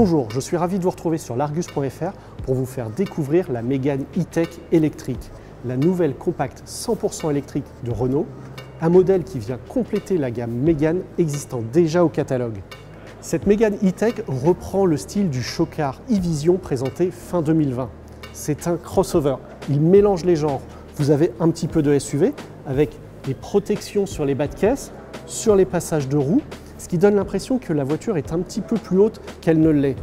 Bonjour, je suis ravi de vous retrouver sur l'Argus.fr pour vous faire découvrir la Mégane E-Tech électrique, la nouvelle compacte 100% électrique de Renault, un modèle qui vient compléter la gamme Mégane existant déjà au catalogue. Cette Mégane E-Tech reprend le style du show-car e-Vision présenté fin 2020. C'est un crossover, il mélange les genres. Vous avez un petit peu de SUV avec des protections sur les bas de caisse, sur les passages de roues, ce qui donne l'impression que la voiture est un petit peu plus haute qu'elle ne l'est.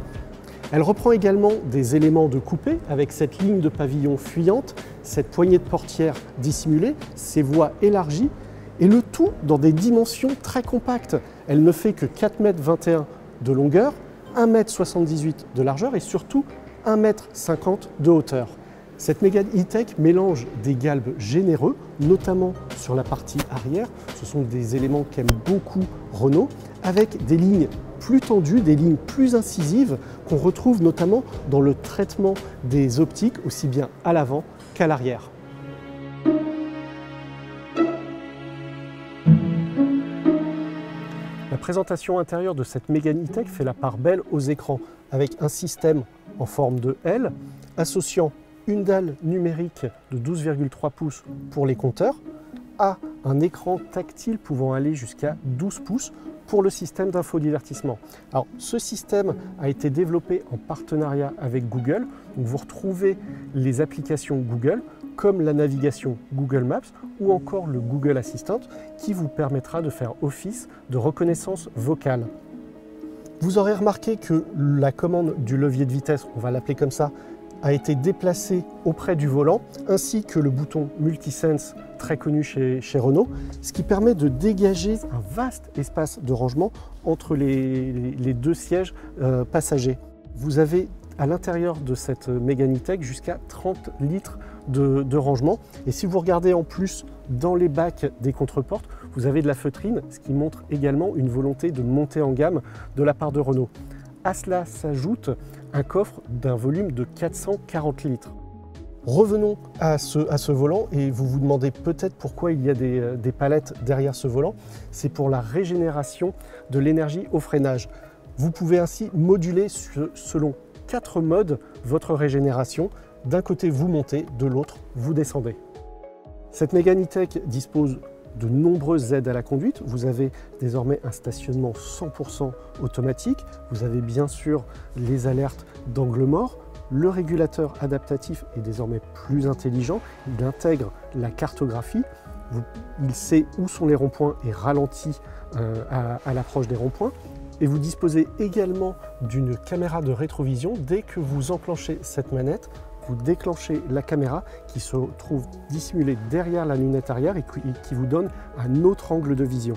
Elle reprend également des éléments de coupé avec cette ligne de pavillon fuyante, cette poignée de portière dissimulée, ses voies élargies, et le tout dans des dimensions très compactes. Elle ne fait que 4,21 m de longueur, 1,78 m de largeur et surtout 1,50 m de hauteur. Cette Mégane E-Tech mélange des galbes généreux, notamment sur la partie arrière. Ce sont des éléments qu'aime beaucoup Renault, avec des lignes plus tendues, des lignes plus incisives qu'on retrouve notamment dans le traitement des optiques, aussi bien à l'avant qu'à l'arrière. La présentation intérieure de cette Mégane E-Tech fait la part belle aux écrans, avec un système en forme de L, associant une dalle numérique de 12,3 pouces pour les compteurs, à un écran tactile pouvant aller jusqu'à 12 pouces pour le système d'infodivertissement. Alors, ce système a été développé en partenariat avec Google. Donc, vous retrouvez les applications Google, comme la navigation Google Maps ou encore le Google Assistant, qui vous permettra de faire office de reconnaissance vocale. Vous aurez remarqué que la commande du levier de vitesse, on va l'appeler comme ça, a été déplacé auprès du volant, ainsi que le bouton Multisense très connu chez Renault, ce qui permet de dégager un vaste espace de rangement entre les deux sièges passagers. Vous avez à l'intérieur de cette Mégane E-Tech jusqu'à 30 litres de rangement. Et si vous regardez en plus dans les bacs des contreportes, vous avez de la feutrine, ce qui montre également une volonté de monter en gamme de la part de Renault. À cela s'ajoute un coffre d'un volume de 440 litres. Revenons à ce volant et vous vous demandez peut-être pourquoi il y a des palettes derrière ce volant. C'est pour la régénération de l'énergie au freinage. Vous pouvez ainsi moduler selon 4 modes votre régénération. D'un côté vous montez, de l'autre vous descendez. Cette Mégane E-Tech dispose de nombreuses aides à la conduite. Vous avez désormais un stationnement 100% automatique. Vous avez bien sûr les alertes d'angle mort. Le régulateur adaptatif est désormais plus intelligent. Il intègre la cartographie. Il sait où sont les ronds-points et ralentit à l'approche des ronds-points. Et vous disposez également d'une caméra de rétrovision. Dès que vous enclenchez cette manette, vous déclenchez la caméra qui se trouve dissimulée derrière la lunette arrière et qui vous donne un autre angle de vision.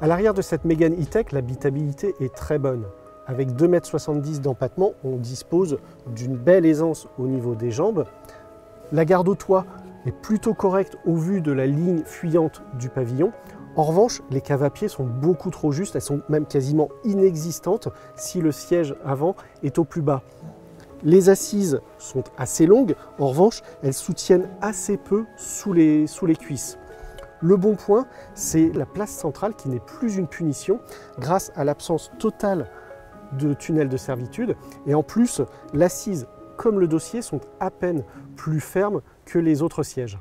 À l'arrière de cette Mégane E-Tech, l'habitabilité est très bonne. Avec 2,70 m d'empattement, on dispose d'une belle aisance au niveau des jambes. La garde au toit est plutôt correcte au vu de la ligne fuyante du pavillon. En revanche, les caves à pied sont beaucoup trop justes, elles sont même quasiment inexistantes si le siège avant est au plus bas. Les assises sont assez longues, en revanche, elles soutiennent assez peu sous les cuisses. Le bon point, c'est la place centrale qui n'est plus une punition grâce à l'absence totale de tunnel de servitude. Et en plus, l'assise comme le dossier sont à peine plus fermes que les autres sièges.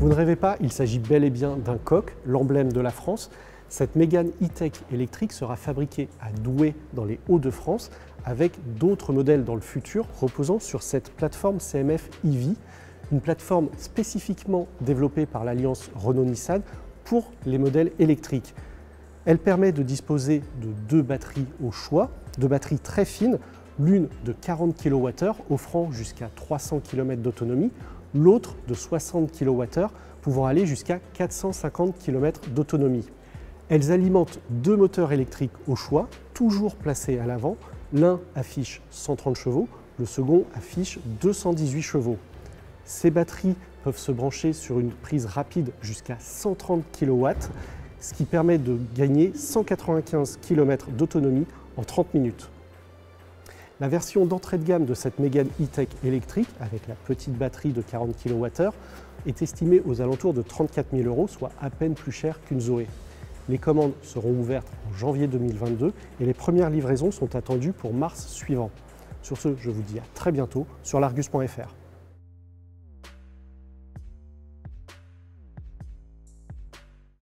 Vous ne rêvez pas, il s'agit bel et bien d'un coq, l'emblème de la France. Cette Mégane E-Tech électrique sera fabriquée à Douai dans les Hauts-de-France avec d'autres modèles dans le futur reposant sur cette plateforme CMF EV, une plateforme spécifiquement développée par l'alliance Renault-Nissan pour les modèles électriques. Elle permet de disposer de 2 batteries au choix, 2 batteries très fines, l'une de 40 kWh offrant jusqu'à 300 km d'autonomie, l'autre de 60 kWh pouvant aller jusqu'à 450 km d'autonomie. Elles alimentent 2 moteurs électriques au choix, toujours placés à l'avant. L'un affiche 130 chevaux, le second affiche 218 chevaux. Ces batteries peuvent se brancher sur une prise rapide jusqu'à 130 kW, ce qui permet de gagner 195 km d'autonomie en 30 minutes. La version d'entrée de gamme de cette Mégane E-Tech électrique, avec la petite batterie de 40 kWh, est estimée aux alentours de 34 000 €, soit à peine plus cher qu'une Zoé. Les commandes seront ouvertes en janvier 2022 et les premières livraisons sont attendues pour mars suivant. Sur ce, je vous dis à très bientôt sur l'Argus.fr.